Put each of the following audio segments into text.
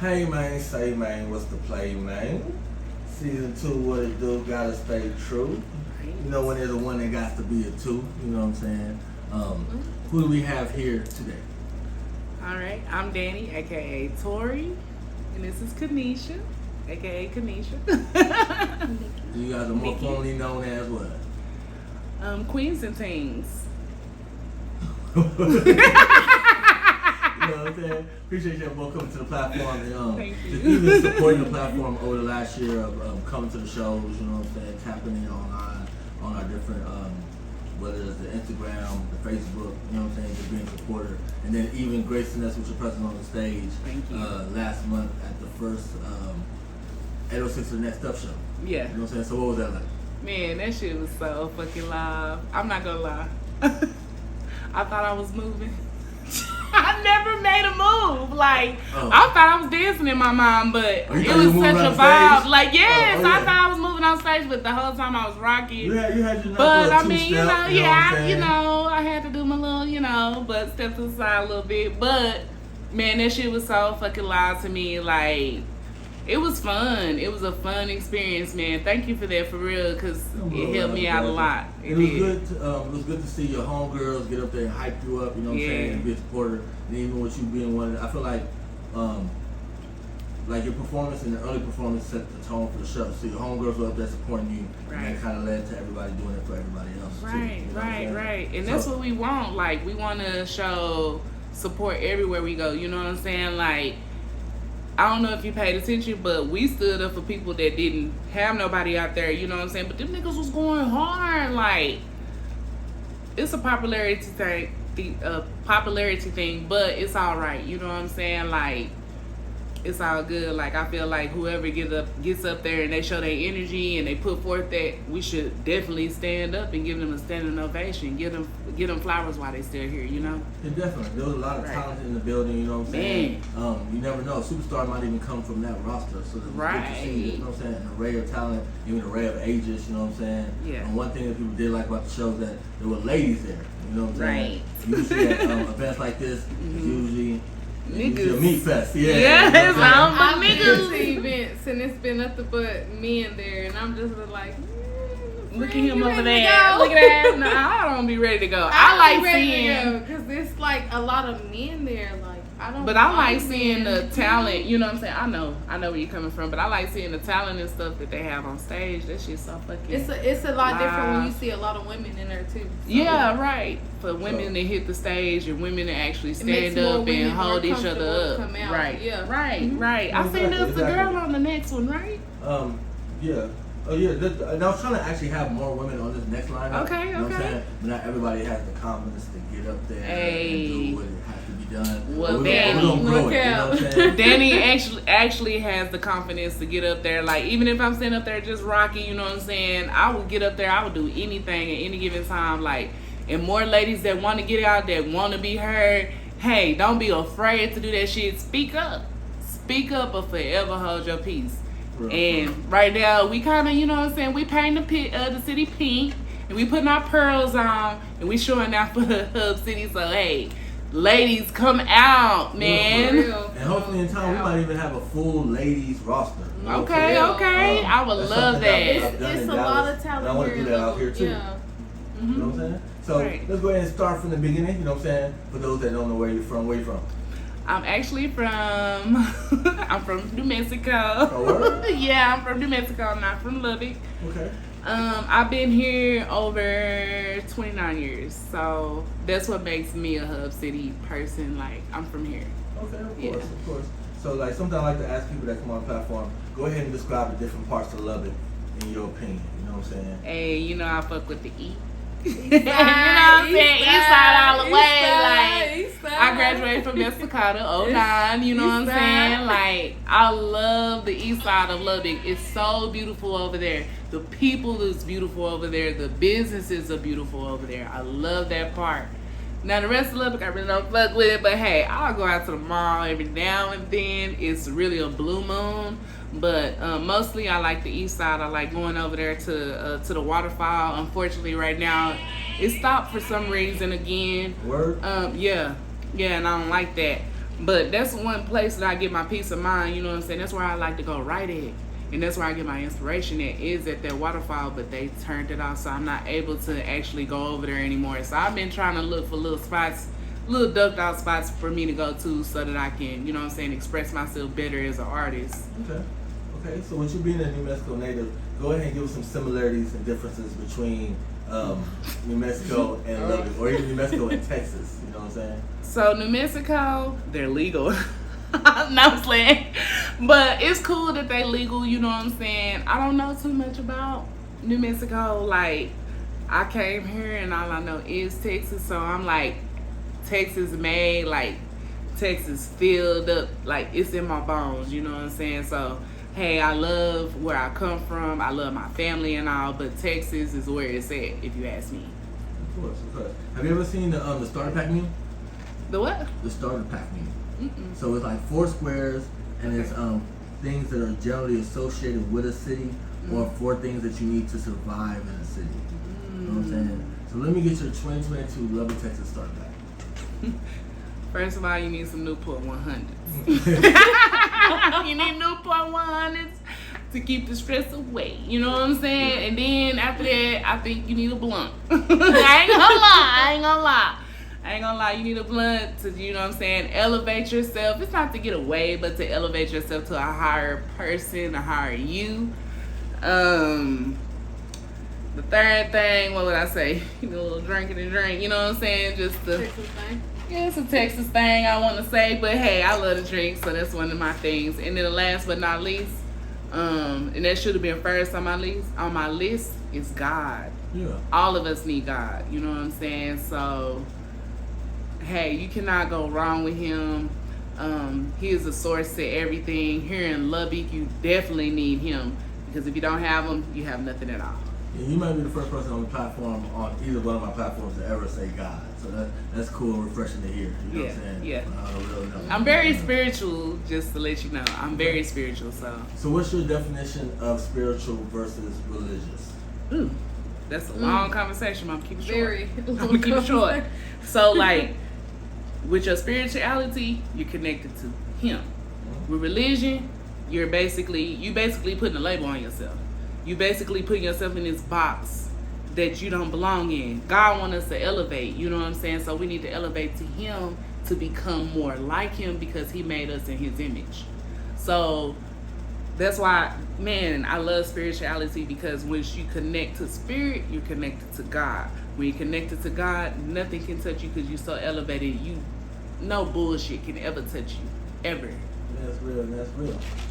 Hey man, say man, what's the play, man? Season 2, what it do, gotta stay true. You know when there's a one, there got to be a two, you know what I'm saying? Who do we have here today? Alright, I'm Dhani, aka Tori, and this is Kanisha, aka Kanisha. You guys are more formally known as what? Queens and Things. You know what I'm saying? Appreciate y'all both coming to the platform and Thank you. even supporting the platform over the last year of coming to the shows, you know what I'm saying, tapping in on our different, whether it's the Instagram, the Facebook, you know what I'm saying, just being a supporter. And then even gracing us with your presence on the stage. Thank you. Last month at the first 806er Next Up show. Yeah. You know what I'm saying? So what was that like? Man, that shit was so fucking live. I'm not gonna lie. I thought I was moving. I never made a move. Like, I thought I was dancing in my mind, but it was such a vibe. Like, yes, I thought I was moving on stage, but the whole time I was rocking. You had your but I mean, I had to do my little, but step to the side a little bit. But man, that shit was so fucking live to me. Like, it was fun. It was a fun experience, man. Thank you for that, for real, because it helped me out a lot. It was good. It was good to see your homegirls get up there and hype you up. You know what I'm saying, and be a supporter. And even with you being one, I feel like your performance and the early performance set the tone for the show. So your homegirls were up there supporting you, and that kind of led to everybody doing it for everybody else. Right, too, right. And that's what we want. Like, we want to show support everywhere we go. You know what I'm saying? Like, I don't know if you paid attention, but we stood up for people that didn't have nobody out there, you know what I'm saying? But them niggas was going hard. Like, it's a popularity thing, but it's all right, you know what I'm saying? Like, it's all good. Like, I feel like whoever gets up there and they show their energy and they put forth that, we should definitely stand up and give them a standing ovation. Give them flowers while they still here, you know? Yeah, definitely. There was a lot of talent in the building, you know what I'm saying? You never know. A superstar might even come from that roster. So it's good to see, you know what I'm saying, an array of talent, even an array of ages, you know what I'm saying? Yeah. And one thing that people did like about the show is that there were ladies there, you know what I'm saying? Usually at events like this, it's usually a meat fest. Yes, I've been to events and it's been nothing but men there, and I'm just like, look at him over there. Look at that. No, I don't be ready to go. I like seeing, because there's like a lot of men there. Like, I don't. But I like seeing the talent. You know what I'm saying? I know where you're coming from, but I like seeing the talent and stuff that they have on stage. That shit's so fucking. It's a lot different when you see a lot of women in there too. So. Yeah, right. For women to hit the stage and women to actually stand up and hold each other up. Right. Yeah. Right. I seen this the girl on the next one, right? Yeah. Oh yeah, and I was trying to actually have more women on this next lineup. Okay, you know what I'm saying? But not everybody has the confidence to get up there and do what has to be done. Well, Dhani actually has the confidence to get up there. Like, even if I'm sitting up there just rocking, you know what I'm saying? I would get up there. I would do anything at any given time. Like, and more ladies that want to get out, that want to be heard. Hey, don't be afraid to do that shit. Speak up. Speak up, or forever hold your peace. And right now, we kind of, you know what I'm saying, we paint the city pink, and we putting our pearls on, and we showing out for the Hub City. So, hey, ladies, come out, man. And hopefully in time, we might even have a full ladies roster. You know okay. I would love that. It's a lot of talent. I want to do that out here, too. Yeah. You know what I'm saying? So, let's go ahead and start from the beginning, you know what I'm saying? For those that don't know where you're from, I'm actually I'm from New Mexico. Oh, yeah, I'm from New Mexico. I'm not from Lubbock. Okay. I've been here over 29 years, so that's what makes me a Hub City person. Like, I'm from here. Okay, of course. So, like, something I like to ask people that come on the platform, go ahead and describe the different parts of Lubbock in your opinion. You know what I'm saying? Hey, I fuck with the E. You know what I'm saying? East side all the way. Like, I graduated from Estacado 09, you know what I'm saying? Like, I love the east side of Lubbock. It's so beautiful over there. The people is beautiful over there. The businesses are beautiful over there. I love that part. Now, the rest of Lubbock, I really don't fuck with it, but hey, I'll go out to the mall every now and then. It's really a blue moon. But mostly I like the east side. I like going over there to the waterfall. Unfortunately, right now, it stopped for some reason again. Word? Yeah, and I don't like that. But that's one place that I get my peace of mind, you know what I'm saying? That's where I like to go right at. And that's where I get my inspiration at, is at that waterfall, but they turned it off, so I'm not able to actually go over there anymore. So I've been trying to look for little spots, little ducked out spots for me to go to so that I can, you know what I'm saying, express myself better as an artist. Okay, so with you being a New Mexico native, go ahead and give us some similarities and differences between New Mexico and Lubbock, or even New Mexico and Texas, you know what I'm saying? So New Mexico, they're legal. No, I'm playing. But it's cool that they legal, you know what I'm saying? I don't know too much about New Mexico. Like, I came here and all I know is Texas, so I'm like, Texas made, like, Texas filled up, like, it's in my bones, you know what I'm saying? So, hey, I love where I come from, I love my family and all, but Texas is where it's at, if you ask me. Of course. Have you ever seen the starter pack meme? The what? The starter pack meme. So it's like 4 squares, and it's things that are generally associated with a city, or 4 things that you need to survive in a city. You know what I'm saying? So let me get your 2022 Lubbock, Texas starter pack. First of all, you need some Newport 100s. You need Newport 100s to keep the stress away. You know what I'm saying? And then after that, I think you need a blunt. I ain't gonna lie, you need a blunt to, you know what I'm saying, elevate yourself. It's not to get away, but to elevate yourself to a higher person, a higher you. The third thing, what would I say? You know, a little drinking and drink, you know what I'm saying? Just the Texas thing. Yeah, it's a Texas thing I want to say, but hey, I love to drink, so that's one of my things. And then the last but not least, and that should have been first on my list is God. Yeah. All of us need God, you know what I'm saying? So, hey, you cannot go wrong with him. He is the source to everything. Here in Lubbock, you definitely need him, because if you don't have him, you have nothing at all. Yeah, you might be the first person on the platform, on either one of my platforms, to ever say God. So that's cool and refreshing to hear. You know what I'm saying? Yeah. I don't really know. I'm very spiritual, just to let you know. I'm very spiritual, so. So what's your definition of spiritual versus religious? Ooh, that's a long conversation. I'm keeping it short. Very I'm gonna keep it short. So, like, with your spirituality, you're connected to him. With religion, you basically putting a label on yourself. You basically putting yourself in this box that you don't belong in. God wants us to elevate, you know what I'm saying? So we need to elevate to him to become more like him, because he made us in his image. So that's why, man, I love spirituality, because once you connect to spirit, you're connected to God. When you're connected to God, nothing can touch you, because you're so elevated. No bullshit can ever touch you, ever. That's real.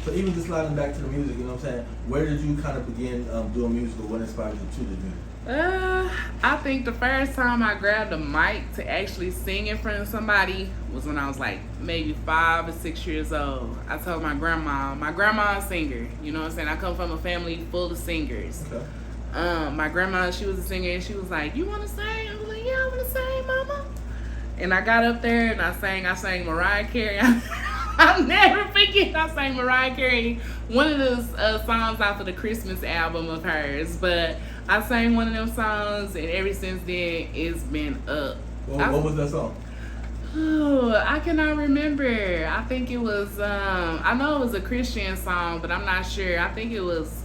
So even just sliding back to the music, you know what I'm saying? Where did you kind of begin doing music, or what inspired you to do music? I think the first time I grabbed a mic to actually sing in front of somebody was when I was like maybe 5 or 6 years old. I told my grandma a singer, you know what I'm saying? I come from a family full of singers. Okay. My grandma, she was a singer, and she was like, "You want to sing?" I was like, "Yeah, I want to sing, mama." And I got up there and I sang Mariah Carey. I'll never forget, I sang Mariah Carey, one of those songs off of the Christmas album of hers. But I sang one of them songs, and ever since then, it's been up. What was that song? Oh, I cannot remember. I think it was, I know it was a Christian song, but I'm not sure. I think it was,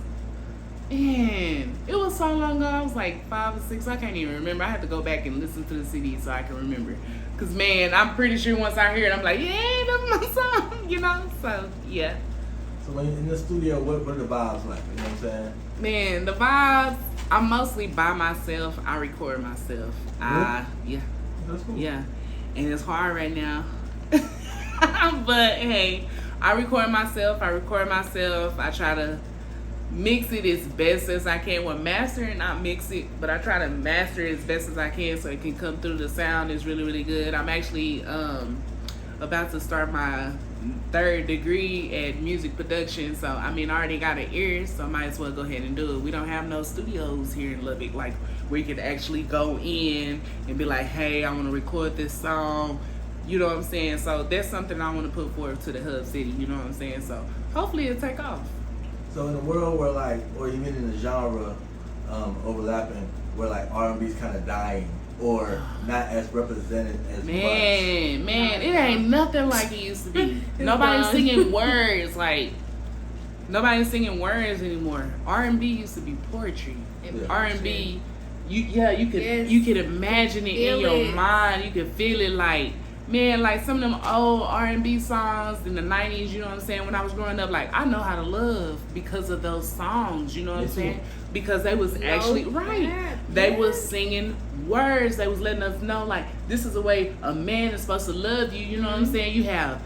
man, it was so long ago. I was like 5 or 6. I can't even remember. I had to go back and listen to the CD so I can remember. Because, man, I'm pretty sure once I hear it, I'm like, yeah, that's my song, you know? So, yeah. So when you're in the studio, what are the vibes like? You know what I'm saying? Man, the vibes, I'm mostly by myself. I record myself. Really? Yeah. That's cool. Yeah. And it's hard right now. But, hey, I record myself. I try to mix it as best as I can. Well, master and not mix it, but I try to master it as best as I can so it can come through. The sound is really, really good. I'm actually about to start my 3rd degree at music production, so I mean, I already got an ear, so I might as well go ahead and do it. We don't have no studios here in Lubbock, like, where you could actually go in and be like, hey, I want to record this song, you know what I'm saying? So that's something I want to put forward to the hub city, you know what I'm saying? So hopefully it'll take off. So in a world where, like, or even in the genre overlapping, where like R&B's kind of dying, or not as represented as Man, it ain't nothing like it used to be. Nobody's singing words like. Nobody's singing words anymore. R&B used to be poetry. R&B, you could imagine it in your mind. You could feel it like, man, like some of them old R&B songs in the 90s, you know what I'm saying? When I was growing up, like, I know how to love because of those songs, you know what I'm saying? Because they was actually, they was singing words. They was letting us know, like, this is the way a man is supposed to love you, you know what I'm saying? You have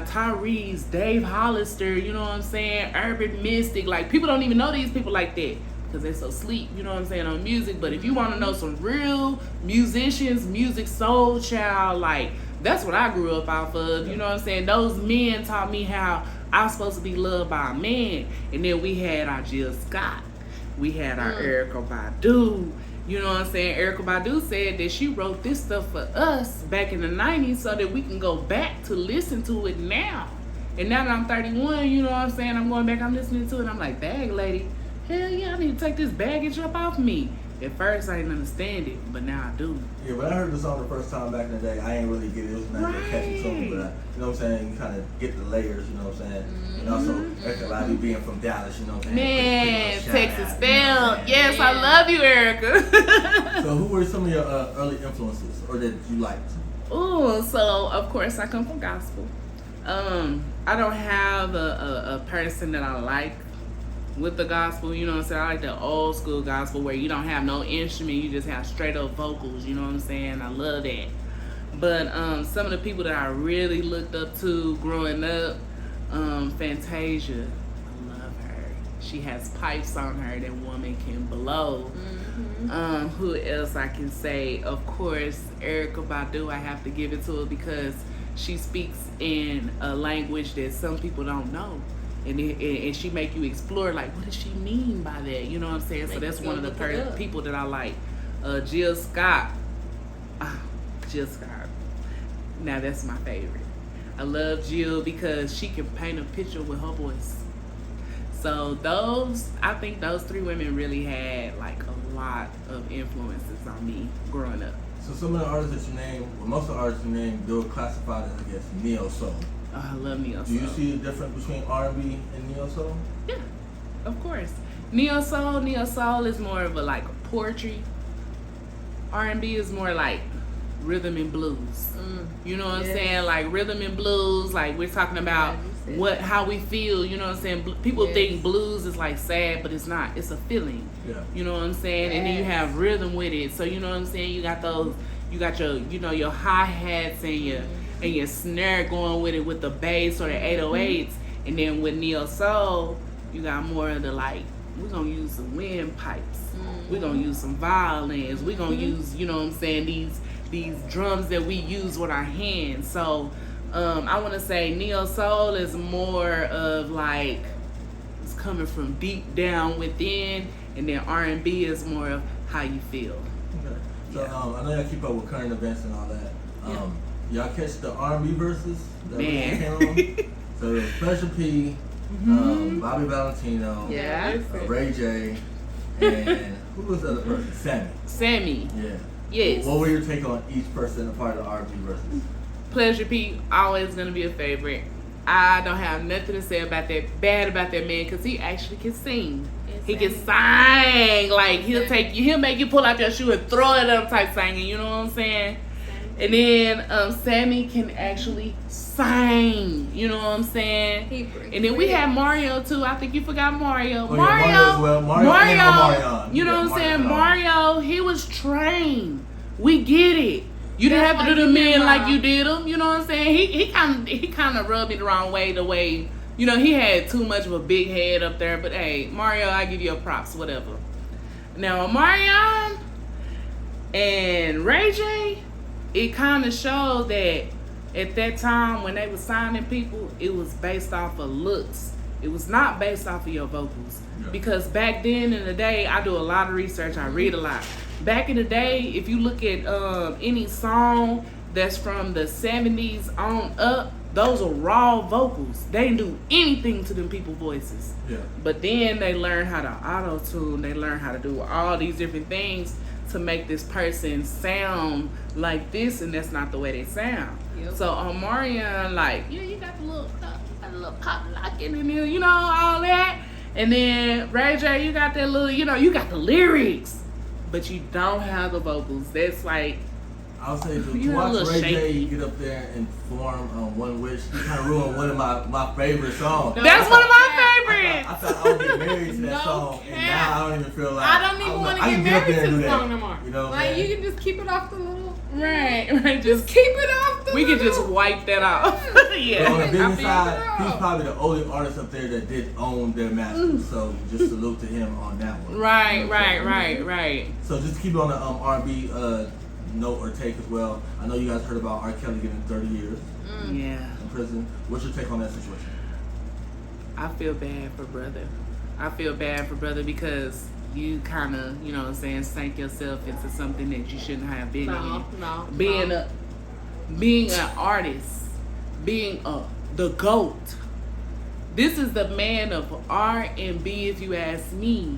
Tyrese, Dave Hollister, you know what I'm saying? Urban Mystic. Like, people don't even know these people like that because they're so sleep, you know what I'm saying, on music. But if you want to know some real musicians, music soul child, like, that's what I grew up off of, you know what I'm saying? Those men taught me how I'm supposed to be loved by a man. And then we had our Jill Scott. We had our Erykah Badu. You know what I'm saying? Erykah Badu said that she wrote this stuff for us back in the 90s so that we can go back to listen to it now. And now that I'm 31, you know what I'm saying? I'm going back, I'm listening to it. I'm like, dang, lady, hell yeah, I need to take this baggage up off me. At first, I didn't understand it, but now I do. Yeah, when I heard the song the first time back in the day, I ain't really get it. It was not a catchy song, but you know what I'm saying? You kind of get the layers, you know what I'm saying? And also, Erykah Badu being from Dallas, you know what I'm saying? Man, Texas Belle. Yes, I love you, Erykah. So, who were some of your early influences, or that you liked? Ooh, so of course I come from gospel. I don't have a person that I like with the gospel, you know what I'm saying? I like the old school gospel where you don't have no instrument, you just have straight up vocals, you know what I'm saying? I love that. But some of the people that I really looked up to growing up, Fantasia, I love her. She has pipes on her that woman can blow. Who else I can say? Of course, Erykah Badu, I have to give it to her because she speaks in a language that some people don't know. And she make you explore, like, what does she mean by that? You know what I'm saying? So that's one of the people that I like. Jill Scott. Jill Scott. Now that's my favorite. I love Jill because she can paint a picture with her voice. So I think those three women really had like a lot of influences on me growing up. So some of the artists that you named, well, most of the artists you named, they were classified as, I guess, neo-soul. Oh, I love neo-soul. Do you see a difference between R&B and neo-soul? Yeah, of course. Neo-soul is more of a like poetry. R&B is more like rhythm and blues. You know what I'm saying? Like rhythm and blues, like we're talking about how we feel, you know what I'm saying? People think blues is like sad, but it's not. It's a feeling. Yeah. You know what I'm saying? And then you have rhythm with it. So you know what I'm saying? You got your, you know, your hi-hats and your snare going with it with the bass or the 808s. And then with neo-soul, you got more of the like, we're going to use some windpipes. We're going to use some violins. We're going to use, you know what I'm saying, these drums that we use with our hands. So I want to say neo-soul is more of like, it's coming from deep down within, and then R&B is more of how you feel. Okay. So I know y'all keep up with current events and all that. Y'all catch the R&B verses that came on? So there's Pressure P, Bobby Valentino, Ray J, and who was the other person? Sammy. Yeah. Yes. What were your take on each person a part of the R&B verses? Pleasure P, always gonna be a favorite. I don't have nothing to say about that bad about that man because he actually can sing. He can sing. Like he'll make you pull out your shoe and throw it up type singing. You know what I'm saying? And then Sammy can actually sing. You know what I'm saying? And then we have Mario too. I think you forgot Mario. Mario as well. Mario. You know what I'm saying? Mario, he was trained. We get it. You didn't have to do the men like you did them. You know what I'm saying? He kind of rubbed me the wrong way. The way, you know, he had too much of a big head up there. But hey, Mario, I give you a props, whatever. Now Marion and Ray J, it kind of shows that at that time when they were signing people, it was based off of looks. It was not based off of your vocals. Yeah. Because back then in the day, I do a lot of research. I read a lot. Back in the day, if you look at any song that's from the 70s on up, those are raw vocals. They didn't do anything to them people's voices. Yeah. But then they learned how to auto-tune. They learned how to do all these different things. to make this person sound like this, and that's not the way they sound. Yep. So Omarion, like, yeah, you got the little pop locking in there, you know, all that. And then Ray J, you got that little, you know, you got the lyrics, but you don't have the vocals. That's like, I'll say to You know, a watch little Ray J shaky. get up there and perform One Wish, he kind of ruined one of my favorite songs. No. that's one of my I favorites. thought I would get married to that No song, and cap. now I don't even feel like I don't even want to I get can get up married there to and do the that. song no more. You know what I'm like saying? you can just keep it off the little. Right, Just keep it off the. We could just little- wipe that off. But on the Yeah. business figured side, it he's out. probably the only artist up there that did own their masters. So just salute to him on that one. Right, You know what I'm right, saying? right. So just to keep it on the R&B note or take as well. I know you guys heard about R. Kelly getting 30 years Yeah. in prison. What's your take on that situation? I feel bad for brother. I feel bad for brother because you kind of, you know what I'm saying, sank yourself into something that you shouldn't have been No, in. no. Being no. being an artist, being the GOAT. This is the man of R&B, if you ask me.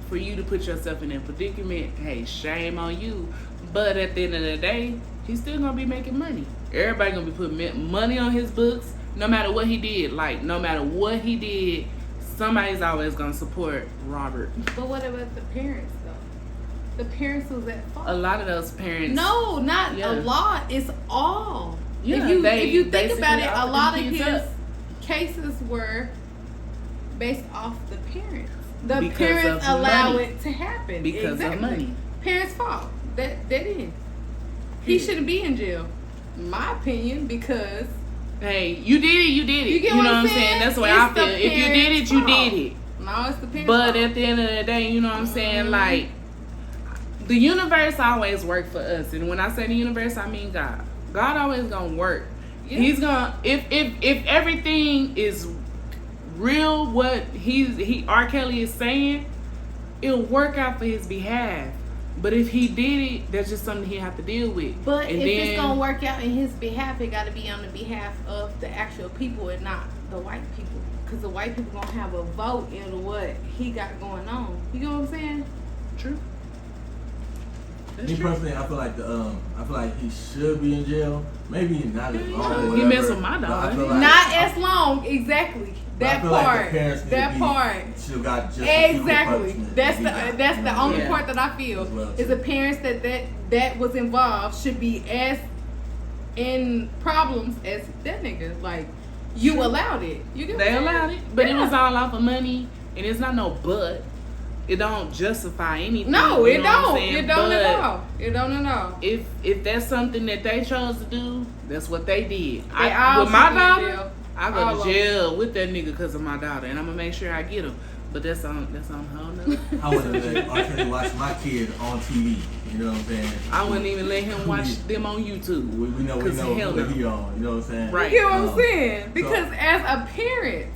For you to put yourself in that predicament, hey, shame on you. But at the end of the day, he's still gonna be making money. Everybody gonna be putting money on his books, no matter what he did. Like, no matter what he did, somebody's always gonna support Robert. But what about the parents though? The parents was at fault. A lot of those parents. No, not Yeah. a lot. It's all. Yeah, if you think basically about it, a offered lot them of kids his up. cases were based off the parents. The Because parents of allow money. it to happen. Because of exactly. money. Parents' fault. That is. He shouldn't be in jail. My opinion, because Hey, you did it, you did it. you get know what I'm I'm saying? saying? That's the way It's I feel. the If you did it, parents' you fault. did it. no, it's the parents' But fault. at the end of the day, you know what I'm saying? Mhm. Like, the universe always work for us. And when I say the universe, I mean God. God always gonna work. Yeah. He's gonna, if everything is real, what R. Kelly is saying, it'll work out for his behalf. But if he did it, that's just something he have to deal with. But and if then, it's gonna work out in his behalf, it got to be on the behalf of the actual people and not the white people. Because the white people gonna have a vote in what he got going on. You know what I'm saying? True. That's Me true. personally, I feel like he should be in jail. Maybe not as long. Yeah, or he whatever, messed with my but dog. I feel like- Not as long, exactly. but I That feel like the part. parents need That to be- part. should have got just equal Exactly. punishment That's that the he got, that's you the know? only Yeah. part that I feel As well, is too. the parents that was involved should be as in problems as that nigga. Like you allowed it. You get what They I'm allowed saying? it, but it Yeah. was all off of money, and it's not no but. It don't justify anything. No, you it know what I'm don't. saying? It don't But at all. It don't at all. If that's something that they chose to do, that's what they did. They all With my should be in daughter, jail. I All go of to jail with that nigga because of my daughter, and I'm gonna make sure I get him. But that's on her. No. I wouldn't let R. Kelly watch my kid on TV. You know what I'm saying? I wouldn't even let him watch them on YouTube. We know 'Cause hell what no. he on. You know what I'm saying? Right. You get what I'm Um, saying? Because as a parent,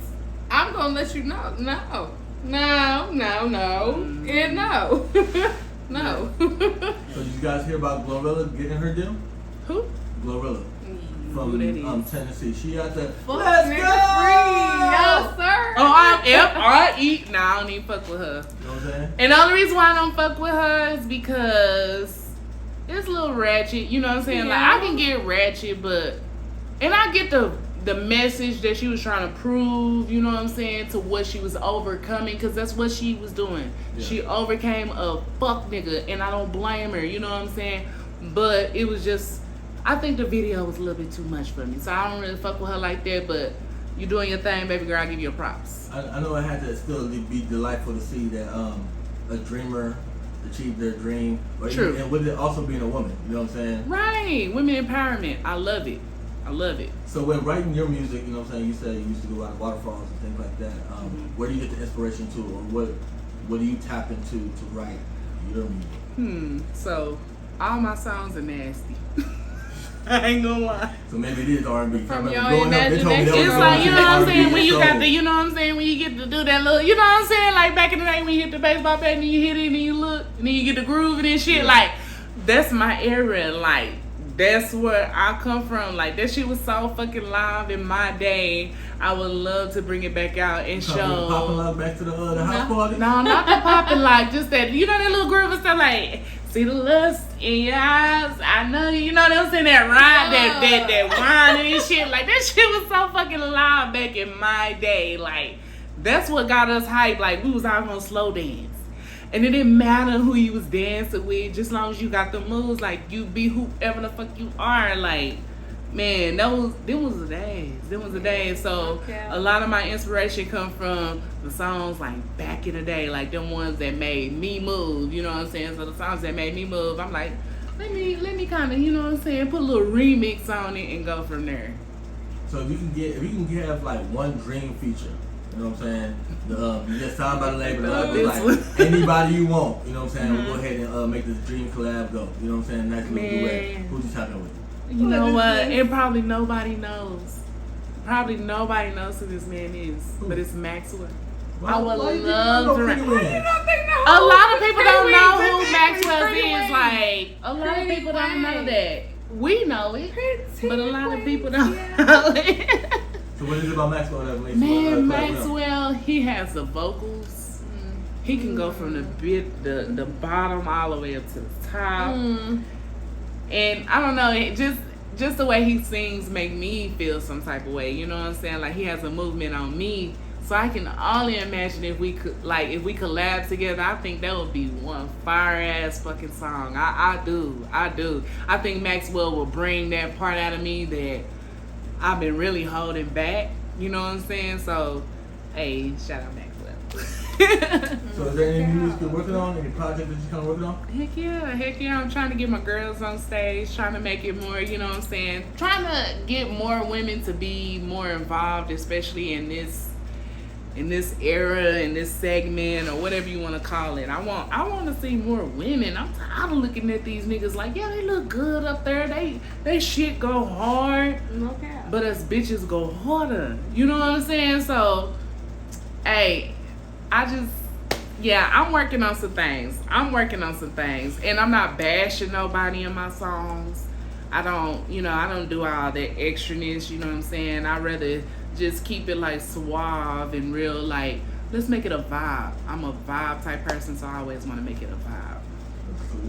I'm gonna let you know. No. And no. No. So did you guys hear about Glorilla getting her deal? Who? Glorilla Who from that is? Tennessee. She got the Fuck let's nigga go. free. Yes, sir. Oh, I eat. Nah, I don't even fuck with her. You know what I'm saying? And the only reason why I don't fuck with her is because it's a little ratchet. You know what I'm saying? Like, Yeah. I can get ratchet, but... And I get the message that she was trying to prove, you know what I'm saying, to what she was overcoming, because that's what she was doing. Yeah. She overcame a fuck nigga, and I don't blame her, you know what I'm saying? But it was just... I think the video was a little bit too much for me, so I don't really fuck with her like that, but you doing your thing, baby girl, I give you a props. I know it had to still be delightful to see that a dreamer achieve their dream. Or True. And with it also being a woman. You know what I'm saying? Right, women empowerment. I love it. I love it. So when writing your music, you know what I'm saying, you said you used to go out of waterfalls and things like that. Where do you get the inspiration to, or what do you tap into to write your music? So all my songs are nasty. I ain't gonna lie. So maybe it is R&B. From I remember your growing up, they told me that imagination. was It's so like, much you in know what I'm R&B saying, when you and got soul. the, you know what I'm saying, when you get to do that little, you know what I'm saying, like back in the day when you hit the baseball bat and you hit it and you look and then you get the groove and shit, Yeah. like that's my era. Like That's where I come from. Like, that shit was so fucking live in my day. I would love to bring it back out and show. Popping love back to the house party? No, not the popping like, just that, you know, that little groove and stuff like, see the lust in your eyes. I know, you know what I'm saying? That ride, that whining and shit. Like, that shit was so fucking live back in my day. Like, that's what got us hyped. Like, we was all gonna slow dance. And it didn't matter who you was dancing with, just as long as you got the moves, like, you be whoever the fuck you are. Like, man, them was the days. Them was the days. So a lot of my inspiration come from the songs like back in the day, like them ones that made me move. You know what I'm saying? So the songs that made me move, I'm like, let me kind of, you know what I'm saying, put a little remix on it and go from there. So if you can have like one dream feature, you know what I'm saying? You get signed by the label, like anybody you want. You know what I'm saying? We'll go ahead and make this dream collab go. You know what I'm saying? Nice little duet. Who's you talking with? You know what? And probably nobody knows. Probably nobody knows who this man is, but it's Maxwell. I would love to. A lot of people don't know who Maxwell is. Like, a lot of people don't know that. We know it, but a lot of people don't know it. So what is it about Maxwell that makes Man, Maxwell, he has the vocals. He can go from the bottom all the way up to the top. And I don't know, it just the way he sings make me feel some type of way. You know what I'm saying? Like, he has a movement on me. So I can only imagine if we collab together, I think that would be one fire ass fucking song. I do. I think Maxwell will bring that part out of me that I've been really holding back. You know what I'm saying? So, hey, shout out Maxwell. So is there any music you're working on? Any project that you're kind of working on? Heck yeah. I'm trying to get my girls on stage, trying to make it more, you know what I'm saying? Trying to get more women to be more involved, especially in this era, in this segment, or whatever you want to call it. I want to see more women. I'm tired of looking at these niggas like, yeah, they look good up there. They shit go hard. Okay. But us bitches go harder. You know what I'm saying? So, hey, I'm working on some things. And I'm not bashing nobody in my songs. I don't do all that extraness, you know what I'm saying? I'd rather just keep it like suave and real, like, let's make it a vibe. I'm a vibe type person, so I always want to make it a vibe.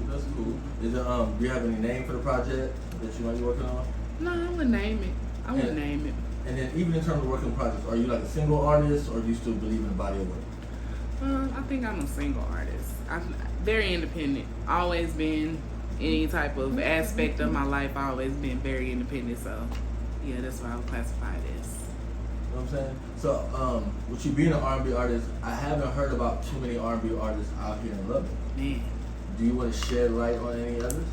That's cool. Is it, do you have any name for the project that you might be working on? No, I wouldn't name it. And then even in terms of working projects, are you like a single artist, or do you still believe in the body of work? I think I'm a single artist. I'm very independent. Always been. Any type of aspect of my life, I've always been very independent. So, yeah, that's what I would classify it as. You know what I'm saying? So, with you being an R&B artist, I haven't heard about too many R&B artists out here in Lubbock. Man. Do you want to shed light on any others?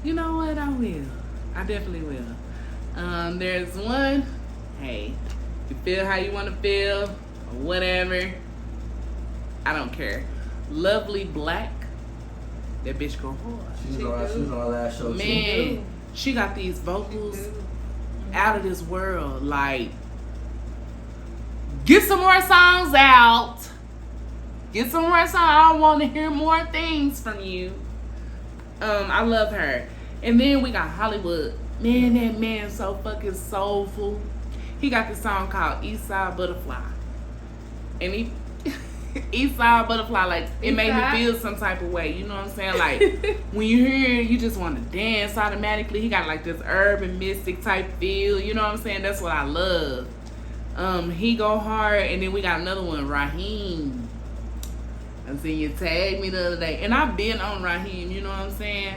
You know what? I will. I definitely will. There's one. Hey, you feel how you want to feel, or whatever. I don't care. Lovely Black. That bitch go hard. She was on our last show, man, too. She got these vocals out of this world. Like, get some more songs out. Get some more songs. I want to hear more things from you. I love her. And then we got Hollywood. Man, that man's so fucking soulful. He got this song called Eastside Butterfly. And he... Eastside Butterfly, like, it made me feel some type of way, you know what I'm saying? Like, when you hear it, you just want to dance automatically. He got like this urban mystic type feel, you know what I'm saying? That's what I love. He go hard. And then we got another one, Raheem. I seen you tag me the other day, and I've been on Raheem, you know what I'm saying?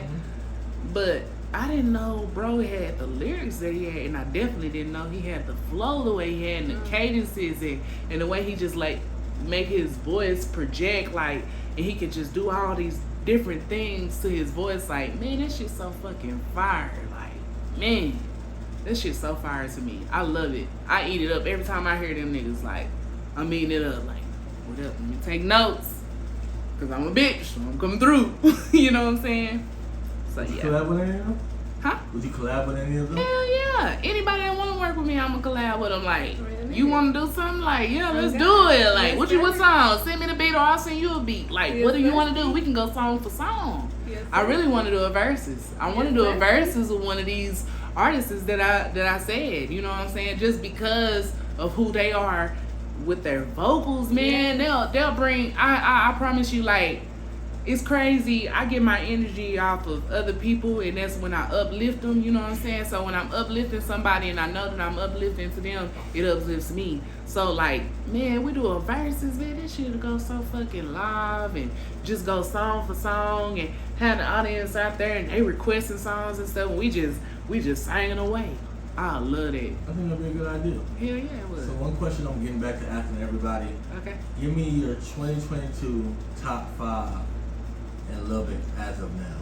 But I didn't know bro had the lyrics that he had, and I definitely didn't know he had the flow the way he had, and the cadences, and the way he just like make his voice project, like, and he could just do all these different things to his voice. Like, man, that shit's so fucking fire. Like, man, that shit's so fire to me. I love it. I eat it up every time I hear them niggas. Like, I'm eating it up. Like, what up? Let me take notes, cause I'm a bitch, so I'm coming through. You know what I'm saying? So yeah. Would you collab with any of them? Huh? Would you collab with any of them? Hell yeah. Anybody that want to work with me, I'm gonna collab with them. Like, you want to do something? Like, yeah, let's do it. Like, what song? Send me the beat, or I'll send you a beat. Like, what do you want to do? We can go song for song. Yes, I really want to do a versus. I want to do a versus with one of these artists that I said. You know what I'm saying? Just because of who they are with their vocals, man. They'll bring. I promise you, like, it's crazy. I get my energy off of other people, and that's when I uplift them. You know what I'm saying? So when I'm uplifting somebody, and I know that I'm uplifting to them, it uplifts me. So like, man, we do a versus, man. This shit go so fucking live, and just go song for song, and have the audience out there, and they requesting songs and stuff. And we just singing away. I love that. I think that'd be a good idea. Hell yeah, it would. So one question I'm getting back to asking everybody. Okay. Give me your 2022 top 5 in Lubbock as of now.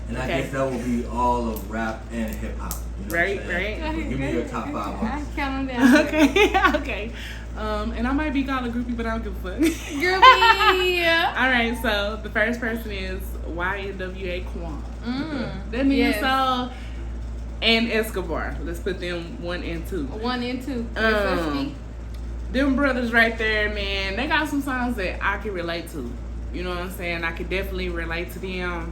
And I guess that will be all of rap and hip hop. You know Right. But give me your top 5 I artists. count them down. Okay. And I might be called a groupie, but I don't give a fuck. Groupie. All right, so the first person is YNWA Quan. That means Yes. so. And Escobar. Let's put them 1 and 2. 1 and 2. Them brothers right there, man, they got some songs that I can relate to. You know what I'm saying? I can definitely relate to them.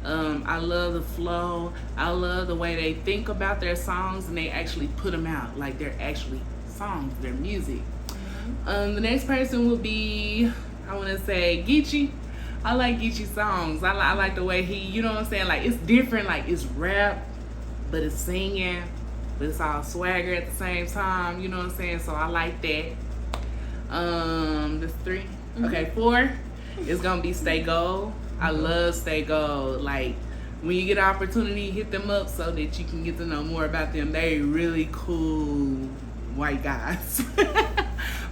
I love the flow. I love the way they think about their songs and they actually put them out. Like they're actually songs, they're music. The next person will be, I want to say, Geechee. I like Geechee's songs. I like the way he, you know what I'm saying? Like it's different. Like it's rap, but it's singing, but it's all swagger at the same time. You know what I'm saying? So I like that. That's 3. Okay, 4 is gonna be Stay Gold. I love Stay Gold. Like when you get an opportunity, hit them up so that you can get to know more about them. They really cool white guys.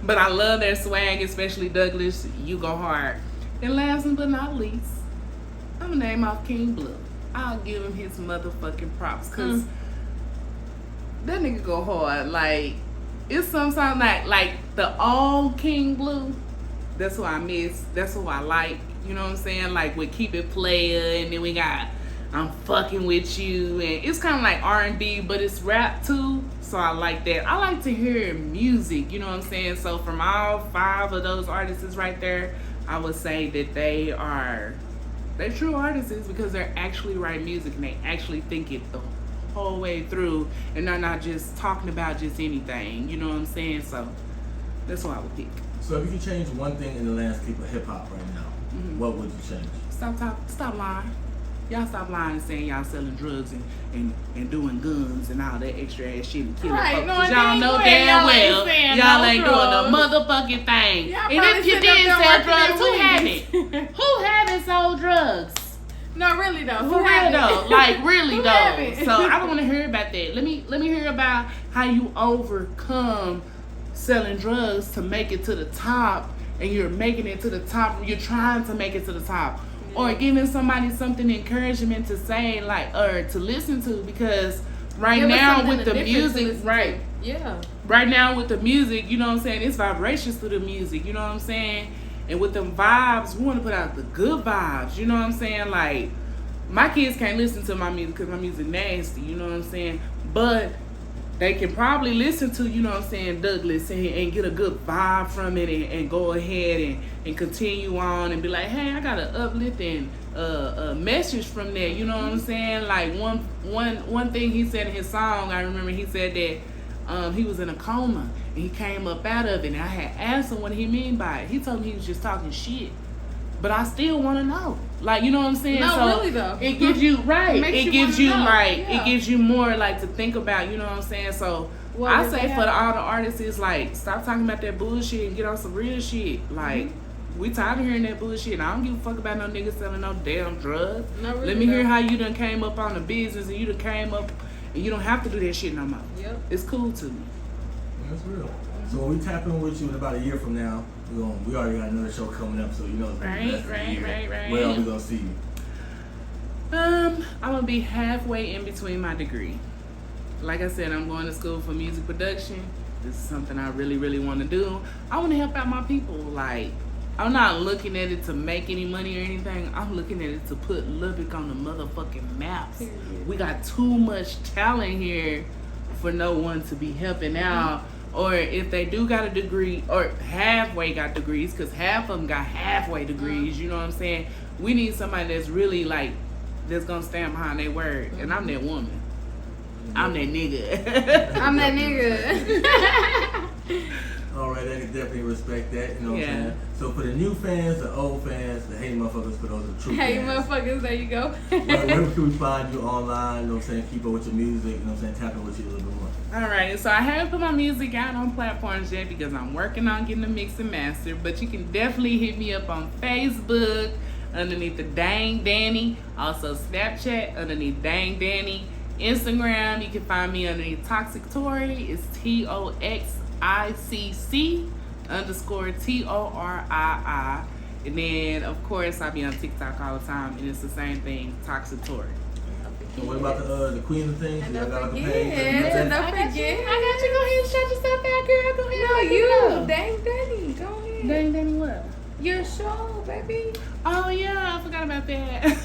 But I love their swag, especially Douglas. You go hard. And last but not least, I'm gonna name off King Blue. I'll give him his motherfucking props because that nigga go hard. Like it's some song like the old King Blue. That's who I miss. That's who I like. You know what I'm saying? Like with Keep It Player, and then we got I'm Fucking With You, and it's kind of like R&B, but it's rap too. So I like that. I like to hear music. You know what I'm saying? So from all 5 of those artists right there, I would say that they're true artists because they're actually write music and they actually think it the whole way through, and they're not just talking about just anything. You know what I'm saying? So that's what I would pick. So if you could change one thing in the landscape of hip hop right now, what would you change? Stop lying. Y'all stop lying and saying y'all selling drugs and doing guns and all that extra ass shit and killing folks. No, Y'all know damn well y'all ain't doing the motherfucking thing. Y'all And if you did sell drugs, who haven't? haven't? Who haven't sold drugs? No, really though. For real though, like really Who though. haven't? So I don't want to hear about that. Let me hear about how you overcome selling drugs to make it to the top, and you're making it to the top. You're trying to make it to the top, or giving somebody something encouragement to say, like, or to listen to, because right now with the music, right? Yeah. Right now with the music, you know what I'm saying? It's vibrations through the music, you know what I'm saying? And with them vibes, we want to put out the good vibes, you know what I'm saying? Like, my kids can't listen to my music because my music nasty, you know what I'm saying? But they can probably listen to, you know what I'm saying, Douglas and get a good vibe from it and go ahead and continue on and be like, hey, I got an uplifting message from there, you know what I'm saying? Like one thing he said in his song, I remember he said that he was in a coma and he came up out of it, and I had asked him what he mean by it. He told me he was just talking shit. But I still want to know. Like, you know what I'm saying? No, so really though. It gives you, right. It It gives you, wanna know. like, Yeah. it gives you more, like, to think about, you know what I'm saying? So, I say for all the artists is, like, stop talking about that bullshit and get on some real shit. Like, we tired of hearing that bullshit. And I don't give a fuck about no niggas selling no damn drugs. No, really Let me hear though. how you done came up on the business and you done came up and you don't have to do that shit no more. Yep. It's cool to me. That's real. So when we tap in with you in about a year from now, we already got another show coming up, so you know it's gonna be the best of the year. Right. Where are we gonna see you? I'm gonna be halfway in between my degree. Like I said, I'm going to school for music production. This is something I really, really want to do. I want to help out my people. Like, I'm not looking at it to make any money or anything. I'm looking at it to put Lubbock on the motherfucking maps. We got too much talent here for no one to be helping out. Or if they do got a degree, or halfway got degrees, because half of them got halfway degrees, you know what I'm saying? We need somebody that's really, like, that's gonna stand behind their word, and I'm that woman. I'm that nigga. I'm that nigga. All right, I can definitely respect that. You know what I'm saying? So for the new fans, the old fans, the hating motherfuckers, for those are the true Hey, fans. motherfuckers, there you go. Where can we find you online? You know what I'm saying? Keep up with your music. You know what I'm saying? Tap in with you a little bit more. Alright, so I haven't put my music out on platforms yet because I'm working on getting the mix and master, but you can definitely hit me up on Facebook underneath the Dang Dhani, also Snapchat underneath Dang Dhani, Instagram you can find me underneath Toxic Tory, it's TOXICC_TORII, and then of course I be on TikTok all the time and it's the same thing, Toxic Tory. And what about the queen of things? And Y'all got like a don't page? forget. I got you. Go ahead and shut yourself out, girl. Go ahead. No, Let me you. know. Dang Daddy. Go ahead. Dang Dhani what? Your show, baby. Oh yeah, I forgot about that.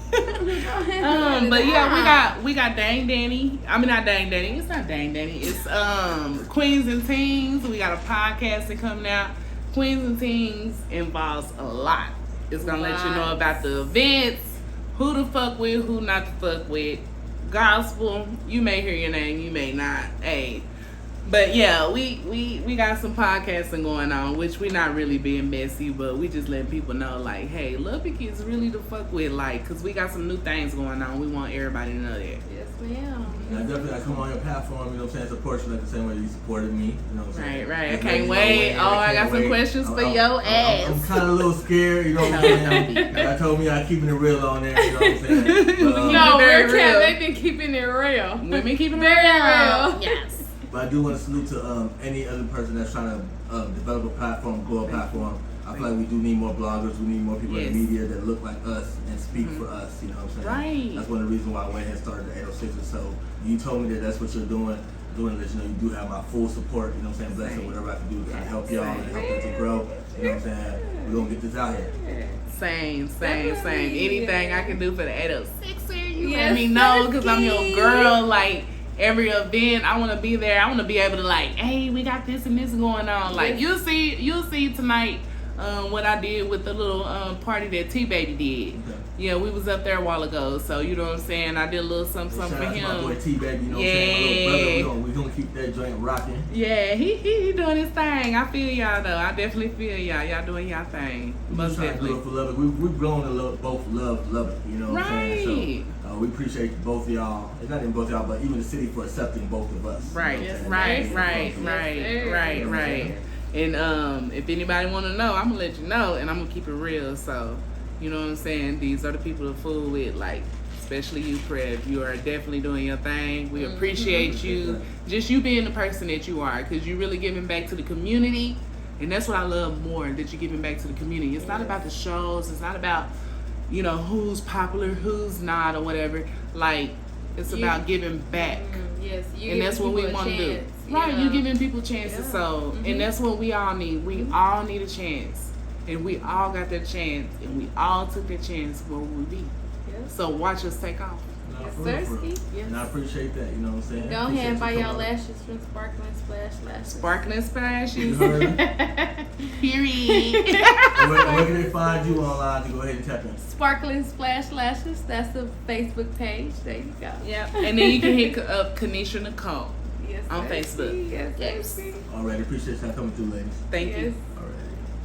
But But yeah, we got Dang Dhani. I mean not Dang Dhani. It's not Dang Dhani. It's Queens and Teens. We got a podcast that coming out. Queens and Teens involves a lot. It's gonna let you know about the events, who to fuck with, who not to fuck with. Gospel, you may hear your name, you may not. Hey. But yeah, we got some podcasting going on, which we not really being messy, but we just letting people know, like, hey, Lil Picky is really to fuck with, like, because we got some new things going on. We want everybody to know that. Yes, ma'am. And I definitely come on your platform, you know what I'm saying, support you like the same way you supported me, you know what I'm saying? Right. I Just can't let me know wait. when, Oh, I got can't some wait. questions for I'm- your I'm ass. kind of a little scared, you know what I'm saying? I told me I'm keeping it real on there, you know what I'm saying? But, No, Very we're real. they've been keeping it real. Women keeping it Very real. real. Yes. But I do want to salute to any other person that's trying to develop a platform, grow a platform. I feel like we do need more bloggers. We need more people Yes. in the media that look like us and speak for us. You know what I'm saying? Right. That's one of the reasons why I went ahead and started the 806er. So you told me that that's what you're doing. Doing that, you know, you do have my full support. You know what I'm saying? Blessing whatever I can do to kind of help y'all and help them to grow. You know what I'm saying? We're gonna get this out here. Same. Definitely. Anything I can do for the 806er, you Yes, let me know, because I'm your Sirski. girl. Like, every event, I want to be there. I want to be able to, like, hey, we got this and this going on. Like, Yes. you'll see tonight what I did with the little party that T-Baby did. Okay. Yeah, we was up there a while ago, so you know what I'm saying? I did a little something Shout for out to my boy him. T, baby. You know what I'm saying? My little Yeah. brother. We're gonna keep that joint rocking. Yeah, he doing his thing. I feel y'all, though. I definitely feel y'all. Y'all doing y'all thing. We Most just trying to do definitely. it for love. We've grown to both love it. You know what I'm saying? So we appreciate both of y'all. It's not even both of y'all, but even the city for accepting both of us. Right, You know what I'm right, saying? right, Yes, right, sir. right, Yes, right. sir. And if anybody want to know, I'm gonna let you know, and I'm gonna keep it real. So, you know what I'm saying? These are the people to fool with, like, especially you, Trev. You are definitely doing your thing. We appreciate you, just you being the person that you are, because you're really giving back to the community, and that's what I love more, that you're giving back to the community. It's not about the shows. It's not about, you know, who's popular, who's not, or whatever. Like, it's about giving back. Yes, you And that's what we want to do. Right, you giving people chances. Yeah. So, and that's what we all need. We all need a chance. And we all got that chance. And we all took that chance where we be. Yes. So watch us take off. No, Yes, for real, for real. Sirski. Yes. And I appreciate that, you know what I'm saying? Go ahead Appreciate and buy you y'all coming on. lashes from Sparkling Splash Lashes. Sparkling You splashes. heard? Period. And where can they find you online to go ahead and tap in? Sparkling Splash Lashes. That's the Facebook page. There you go. Yep. And then you can hit up Kanisha Nicole. Yes, On Sirski. Facebook. Yes, Yes. Sirski. Alright, appreciate y'all coming through, ladies. Thank Yes. you. Alright.